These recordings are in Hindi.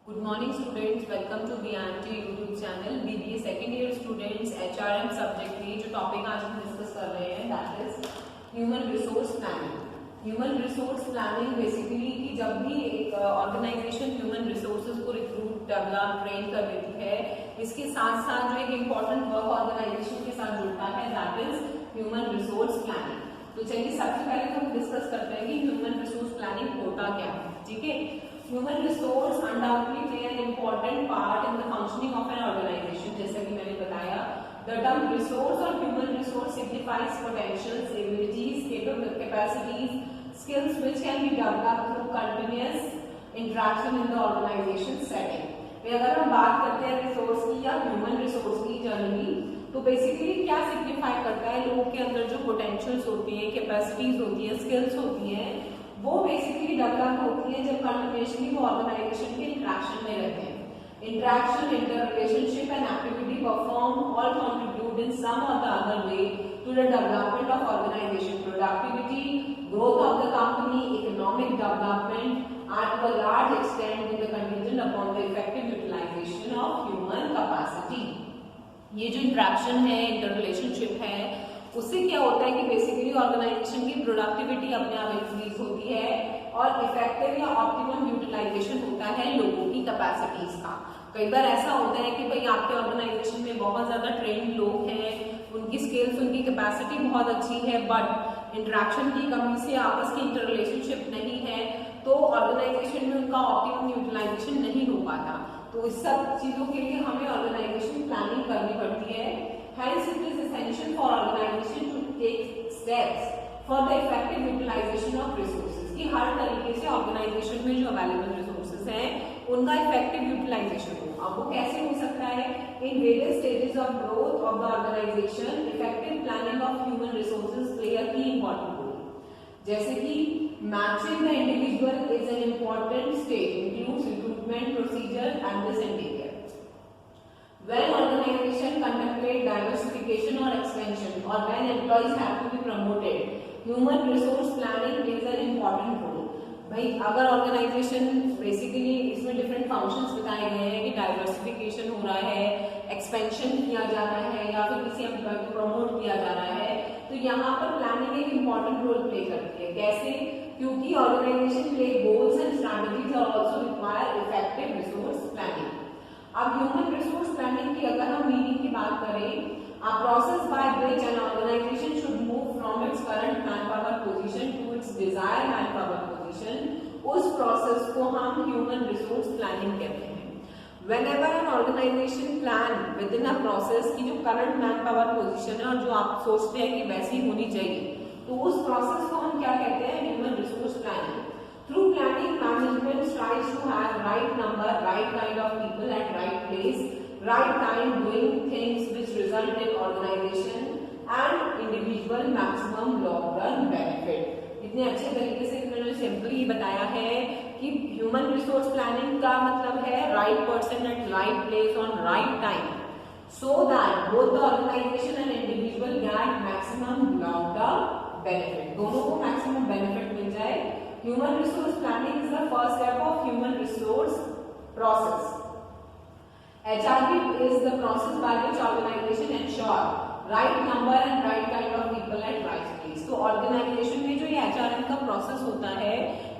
Good morning students, welcome to BNT YouTube channel. BBA second year students HRM subject में जो टॉपिक आज हम डिस्कस कर रहे हैं that is human resource planning. Human resource planning basically कि जब भी एक ऑर्गेनाइजेशन ह्यूमन रिसोर्सेज को रिक्रूट डेवलप ट्रेन कर देती है, इसके साथ साथ जो एक इम्पॉर्टेंट वर्क ऑर्गेनाइजेशन के साथ जुड़ता है that is human resource planning. तो चलिए सबसे पहले तो हम डिस्कस करते हैं कि ह्यूमन रिसोर्स प्लानिंग होता क्या है. ठीक है, human resource undoubtedly play an important part in the functioning of an organization. जैसा कि मैंने बताया, the term resource or human resource signifies potentials, abilities, capacities, skills which can be developed through continuous interaction in the organization setting. अगर हम बात करते हैं रिसोर्स की या ह्यूमन रिसोर्स की जनरली, तो बेसिकली क्या सिग्निफाई करता है, लोगों के अंदर जो पोटेंशियल्स होती हैं, कैपेसिटीज होती हैं, स्किल्स होती हैं, वो बेसिकली डेवलप होती है जब कंटिन्यूअसली वो ऑर्गेनाइजेशन के इंटरेक्शन में रहते हैं. Interaction, inter relationship and activity perform all contribute in some or the other way to the development of organization productivity, growth of the company, economic development and to a large extent with the contingent upon the effective utilization of human capacity. ये जो इंटरेक्शन है, इंटर रिलेशनशिप है, उससे क्या होता है कि बेसिकली ऑर्गेनाइजेशन की प्रोडक्टिविटी अपने आप इंक्रीज होती है और इफेक्टिव या ऑप्टिमम यूटिलाइजेशन होता है लोगों की कैपेसिटीज का. कई बार ऐसा होता है कि भाई आपके ऑर्गेनाइजेशन में बहुत ज्यादा ट्रेन्ड लोग हैं, उनकी स्किल्स, उनकी कैपेसिटी बहुत अच्छी है, बट इंटरेक्शन की कमी से आपस की इंटर रिलेशनशिप नहीं है, तो ऑर्गेनाइजेशन में उनका ऑप्टिमम यूटिलाइजेशन नहीं हो पाता. तो इस सब चीजों के लिए हमें ऑर्गेनाइजेशन प्लानिंग करनी पड़ती है. Hence it is essential for organization to take steps for the effective utilization of resources. कि हर तरीके से ऑर्गेनाइजेशन में जो अवेलेबल रिसोर्सेज हैं उनका इफेक्टिव यूटिलाइजेशन हो. अब वो कैसे हो सकता है? In various stages of growth of the organization effective planning of human resources play a key important role. जैसे कि matching the individual is an important stage, includes recruitment procedure and this interior. When organization contemplate diversification or expansion, or when employees have to be promoted, human resource planning plays an important role. भाई अगर ऑर्गेनाइजेशन बेसिकली इसमें डिफरेंट फंक्शंस बताए गए हैं कि डाइवर्सिफिकेशन हो रहा है, एक्सपेंशन किया जा रहा है या फिर किसी एम्प्लॉय को प्रमोट किया जा रहा है, तो यहाँ पर प्लानिंग एक इम्पॉर्टेंट रोल प्ले करती है. कैसे? क्योंकि organization play goals and strategies are also require effective resource planning. अब ह्यूमन रिसोर्स प्लानिंग की अगर हम मीनिंग की बात करें, a process by which an organization should move from its current manpower position to its desired manpower position, उस प्रोसेस को हम ह्यूमन रिसोर्स प्लानिंग कहते हैं. Whenever an organization plan within a process की जो करंट मैनपावर पोजीशन है और जो आप सोचते हैं कि वैसी होनी चाहिए, तो उस प्रोसेस को हम क्या कहते हैं? Human resource planning. Through planning, management strives to have right number, right kind of people at right place, right time doing things which result in organization and individual maximum long-run benefit. इतने अच्छे तरीके से मैंने सिंपली बताया है कि ह्यूमन रिसोर्स प्लानिंग का मतलब है right person at right place on right time, so that both the organization and individual get maximum long-term benefit. दोनों को maximum benefit मिल जाए. Human resource planning is the first step of human resource process. HRP is the process by which organization ensure right number and right kind of people at right place. तो ऑर्गेनाइजेशन में जो ये HRM का प्रोसेस होता है,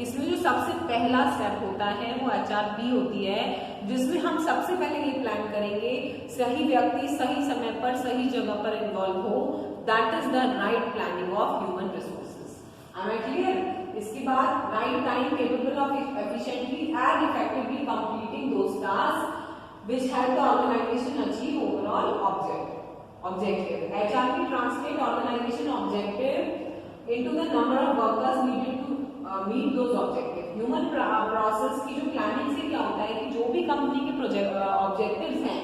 इसमें जो सबसे पहला स्टेप होता है वो HRP होती है, जिसमें हम सबसे पहले ये प्लान करेंगे सही व्यक्ति सही समय पर सही जगह पर इन्वॉल्व हो. That is the right planning of human resources. Am I clear? इसके बाद right time capable of efficiently and effectively completing those task which help the organization achieve overall objective. HRP translate organization objective into the number of workers needed to meet those objective. Human process की जो प्लानिंग से क्या होता है कि जो भी कंपनी के प्रोजेक्ट ऑब्जेक्टिव्स हैं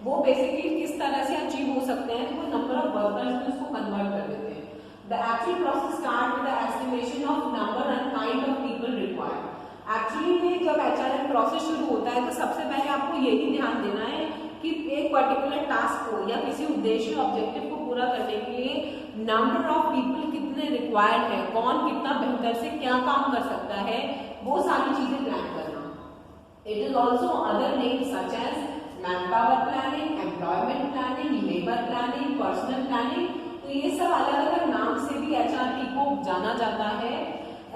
वो बेसिकली किस तरह से अचीव हो सकते हैं, तो वो नंबर ऑफ वर्कर्स में उसको कन्वर्ट कर देते हैं. The actual process starts with the estimation of number and kind of people required. Actually में जब HRM प्रोसेस शुरू होता है तो सबसे पहले आपको यही ध्यान देना है कि एक पर्टिकुलर टास्क को या किसी उद्देश्य ऑब्जेक्टिव को पूरा करने के लिए नंबर ऑफ पीपल कितने रिक्वायर्ड है, कौन कितना बेहतर से क्या काम कर सकता है, वो सारी चीजें प्लान करना. It is also other names such as manpower planning, employment planning, labor planning, personal planning. तो ये सब अलग अलग नाम से भी HRP को जाना जाता है.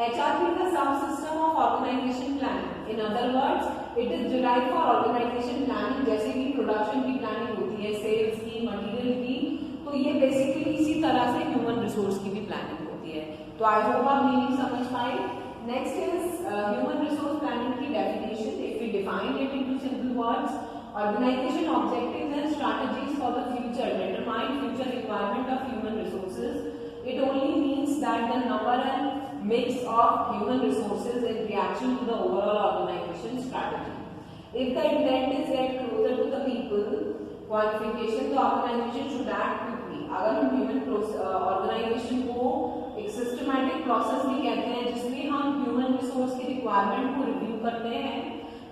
HRP is a subsystem of organization planning. In other words, it is derived for organization planning. जैसे कि प्रोडक्शन की प्लानिंग होती है, सेल्स की, मटेरियल की, तो ये बेसिकली इसी तरह से ह्यूमन रिसोर्स की भी प्लानिंग होती है. तो आई होप आप मीनिंग समझ पाए. Next is human resource planning की definition. If we define it into simple words, organization objectives and strategies for the future determine future requirement of human resources. It only means that the number and mix of human resources in reaction to the overall organization strategy. If the intent is get closer to the people, qualification the organization should act quickly. अगर हम human organization को एक systematic process भी कहते हैं जिसमें हम human resource की requirement को review करते हैं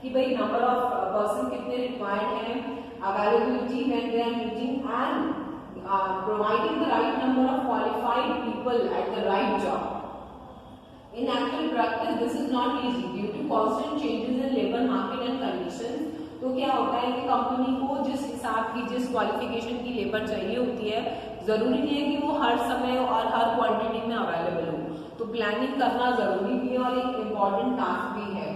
कि भाई नंबर ऑफ पर्सन कितने रिक्वायर्ड हैं, availability when they are meeting and providing the right number of qualified people at the right job. In actual practice, this is not easy due to constant changes in labor market and conditions. तो क्या होता है कि कंपनी को जिस हिसाब की जिस क्वालिफिकेशन की लेबर चाहिए होती है, जरूरी नहीं है कि वो हर समय और हर क्वांटिटी में अवेलेबल हो. तो प्लानिंग करना जरूरी भी है और एक इम्पॉर्टेंट टास्क भी है.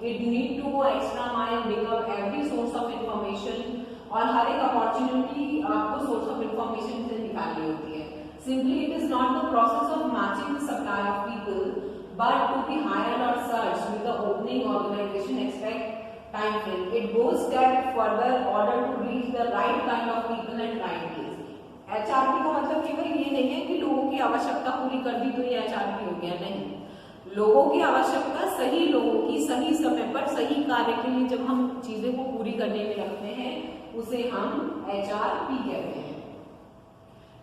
It need to go extra mile, bring up every source of information और हर एक अपॉर्चुनिटी आपको सोर्स ऑफ इंफॉर्मेशन से निकालनी होती है. Simply it is not the process of matching the supply of people, but to be hired or searched with the opening organization expect time frame. It goes step further order to reach the right kind of people at right place. HRP का मतलब केवल ये नहीं है कि लोगों की आवश्यकता पूरी कर दी तो ये HRP हो गया, नहीं. लोगों की आवश्यकता सही लोगों की सही समय पर सही कार्य के लिए जब हम चीजें को पूरी करने में रखते हैं उसे हम HRP कहते हैं.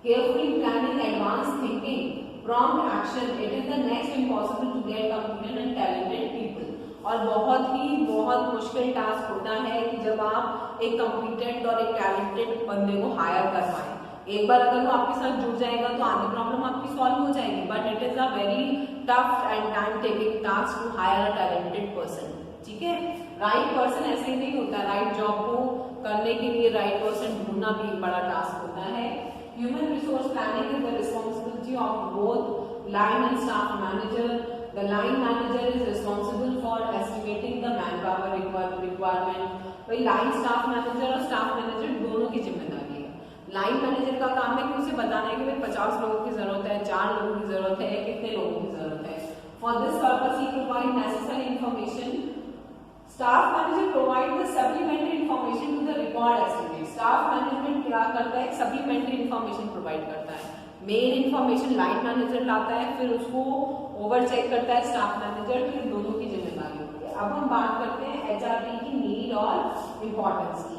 Carefully planning, advanced thinking, prompt action. It is the next impossible to get competent and talented people. और बहुत मुश्किल टास्क होता है कि जब आप एक कॉम्पिटेंट और एक टैलेंटेड बंदे को हायर कर पाए. एक बार अगर वो आपके साथ जुड़ जाएगा तो आधी प्रॉब्लम आपकी सॉल्व हो जाएगी. But it is a very tough and time taking task to hire a talented person. ठीक है, राइट पर्सन ऐसे ही नहीं होता. राइट जॉब को करने के लिए राइट पर्सन ढूंढना भी एक बड़ा टास्क होता है. Human resource planning is the responsibility of both line and staff manager. The line manager is responsible for estimating the manpower requirement. भाई लाइन स्टाफ मैनेजर और स्टाफ मैनेजर दोनों की जिम्मेदारी है. लाइन मैनेजर का काम है कि उसे बताना है कि भाई 50 लोगों की जरूरत है, 4 लोगों की जरूरत है, कितने लोगों की जरूरत है. For this purpose he provide necessary information. Staff manager provide the supplementary information to the record estimate. Staff management क्या करता है, सप्लीमेंट्री इंफॉर्मेशन प्रोवाइड करता है. मेन इंफॉर्मेशन लाइन मैनेजर लाता है, फिर उसको ओवर चेक करता है स्टाफ मैनेजर. तो इन दोनों की जिम्मेदारी होती है. अब हम बात करते हैं HRP की नीड और इम्पोर्टेंस की.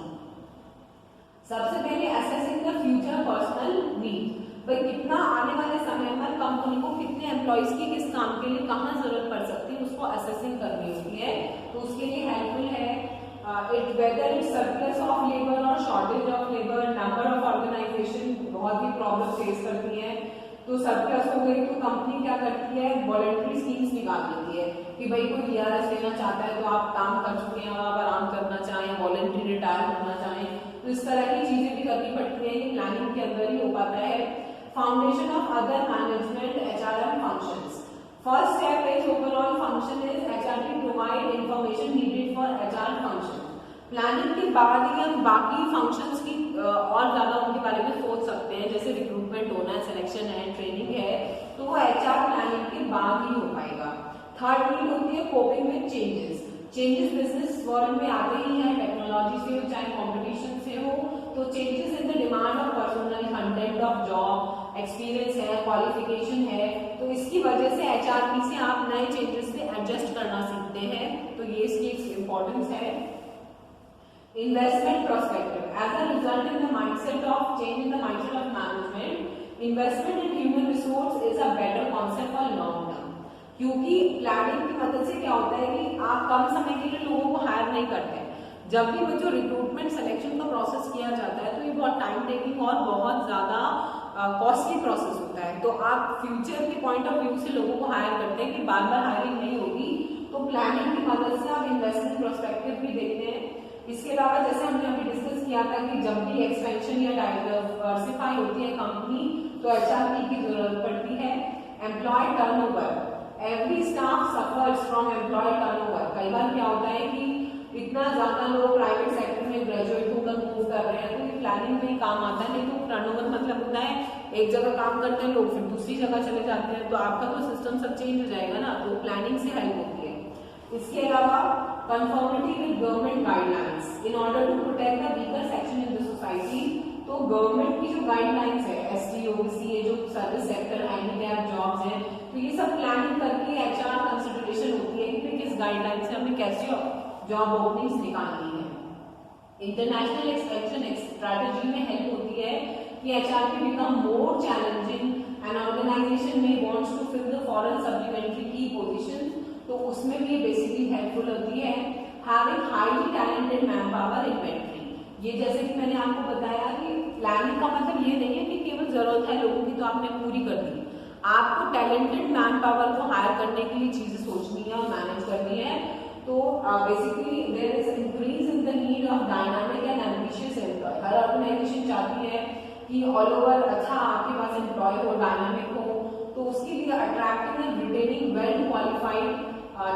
सबसे पहले assessing the future personal need. भाई कितना आने वाले समय में कंपनी को कितने एम्प्लॉइज की किस काम के लिए कहाँ जरूरत पड़ सकती है उसको असेसिंग करनी होती है. तो उसके लिए हेल्पफुल है it whether it surplus of labour or shortage of labour. Number of organization बहुत ही प्रॉब्लम फेस करती है. तो सरप्लस हो गई तो कंपनी क्या करती है, वॉलंटरी स्कीम्स निकाल देती है कि भाई कोई VRS लेना चाहता है तो आप काम कर चुके हैं, आप आराम करना चाहें, वॉलंटरी रिटायर होना चाहें, तो इस तरह की चीजें भी करनी पड़ती है. ये प्लानिंग के अंदर ही हो पाता है. Foundation of other management HRM functions. First step is overall function is HRP provide information needed for HR function. Planning के बाद ही हम बाकी फंक्शंस की और ज्यादा उनके बारे में सोच सकते हैं. जैसे रिक्रूटमेंट होना है, सिलेक्शन है, ट्रेनिंग है, तो वो HR प्लानिंग के बाद ही हो पाएगा. थर्ड नीड होती है coping with changes. Changes business world में आते ही हैं, टेक्नोलॉजी से हो चाहे कॉम्पिटिशन से हो. तो changes in the demand of personal content of job, experience है, क्वालिफिकेशन है, तो इसकी वजह से HRP से आप नए चेंजेस से एडजस्ट करना सीखते हैं. तो ये इसकी इंपॉर्टेंस है. Investment perspective. As a result in the mindset of change in the mindset of management, investment in human resource is a better concept for long term. क्योंकि प्लानिंग की मदद से क्या होता है कि आप कम समय के लिए लोगों को हायर नहीं करते. जब भी वो जो रिक्रूटमेंट सिलेक्शन का प्रोसेस किया जाता है तो ये बहुत टाइम टेकिंग और बहुत ज्यादा कॉस्टली प्रोसेस होता है. तो आप फ्यूचर के पॉइंट ऑफ व्यू से लोगों को हायर करते हैं कि बार बार हायरिंग नहीं होगी, तो तो प्लानिंग की मदद से आप इन्वेस्टमेंट प्रोस्पेक्टिव भी देखते हैं। इसके अलावा जैसे हमने अभी डिस्कस किया था कि जब भी एक्सपेंशन या डाइवर्सिफाई होती है कंपनी तो एचआरपी की जरूरत पड़ती है। Employ turnover, every staff suffers from employ turnover. कई बार क्या होता है कि इतना ज्यादा लोग प्राइवेट सेक्टर में ग्रेजुएट होकर मूव कर रहे हैं तो ये प्लानिंग में ही काम आता है। नहीं तो टर्नओवर मतलब होता है एक जगह काम करते हैं लोग फिर दूसरी जगह चले जाते हैं, तो आपका तो सिस्टम सब चेंज हो जाएगा ना, तो प्लानिंग से हेल्प होती है। इसके अलावा conformity with government guidelines in order to protect the weaker section in the society. तो गवर्नमेंट की जो गाइडलाइंस है एसटी ओबीसी, ये जो सर्विस सेक्टर हैंडीकैप जॉब्स हैं, तो ये सब प्लानिंग करके एचआर कंसिडरेशन होती है कि किस गाइडलाइन से हमें कैसे जॉब ओपनिंग्स निकालनी है। इंटरनेशनल एक्सपेंशन स्ट्रैटेजी में हेल्प होती है कि HRP become more challenging and organization में wants to fill the foreign supplementary की पोजीशन, तो उसमें भी बेसिकली हेल्पफुल होती है। Having highly talented man power inventory, ये जैसे कि मैंने आपको बताया कि प्लानिंग का मतलब ये नहीं है कि केवल जरूरत है लोगों की तो आपने पूरी कर दी, आपको टैलेंटेड मैन पावर को हायर करने के लिए चीजें सोचनी है और मैनेज करनी है। तो basically there is increase in the need of dynamic and ambitious employ. हर ऑर्गेनाइजेशन चाहती है कि ऑल ओवर अच्छा आपके पास एम्प्लॉय हो, डायनामिक हो, तो उसके लिए attracting and retaining well qualified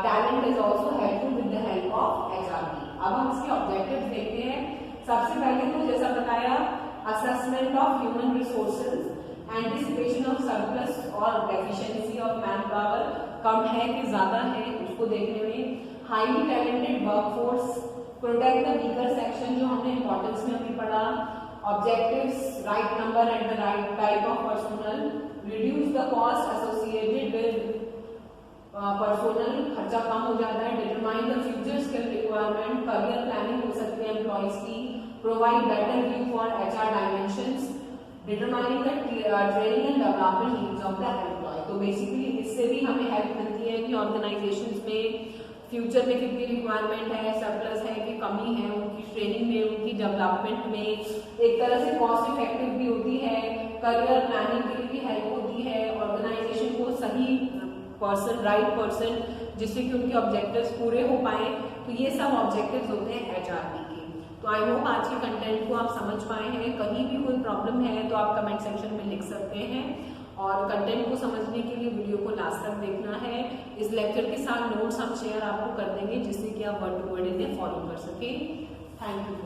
talent is also helpful with the help of HRP. अब हम इसके ऑब्जेक्टिव्स देखते हैं। सबसे पहले तो जैसा बताया assessment of human resources, anticipation of surplus और डेफिशिएंसी ऑफ मैन पावर, कम है कि ज्यादा है उसको देखने में। Highly talented workforce, protect the weaker section जो हमने इंपॉर्टेंस में अभी पढ़ा। Objectives, right number and the right type of personnel, reduce the cost associated with personnel, खर्चा कम हो जाता है। Determine the future skill requirement, career planning हो सकती है एम्प्लॉयज की। Provide better view for HR dimensions, determining the training and development needs of the employ. तो बेसिकली इससे भी हमें हेल्प मिलती है कि ऑर्गेनाइजेशंस में फ्यूचर में कितनी रिक्वायरमेंट है, सरप्लस है कि कमी है, उनकी ट्रेनिंग में, उनकी डेवलपमेंट में। एक तरह से कॉस्ट इफेक्टिव भी होती है, करियर प्लानिंग के लिए भी हेल्प होती है, ऑर्गेनाइजेशन को सही पर्सन, राइट पर्सन, जिससे कि उनके ऑब्जेक्टिव्स पूरे हो पाए। तो ये सब ऑब्जेक्टिव्स होते हैं एचआरपी के। तो आई होप आज के कंटेंट को आप समझ पाए हैं। कहीं भी कोई प्रॉब्लम है तो आप कमेंट सेक्शन में लिख सकते हैं, और कंटेंट को समझने के लिए वीडियो को लास्ट तक देखना है। इस लेक्चर के साथ नोट्स हम शेयर आपको कर देंगे जिससे कि आप वर्ड टू वर्ड इन्हें फॉलो कर सकें। Thank you.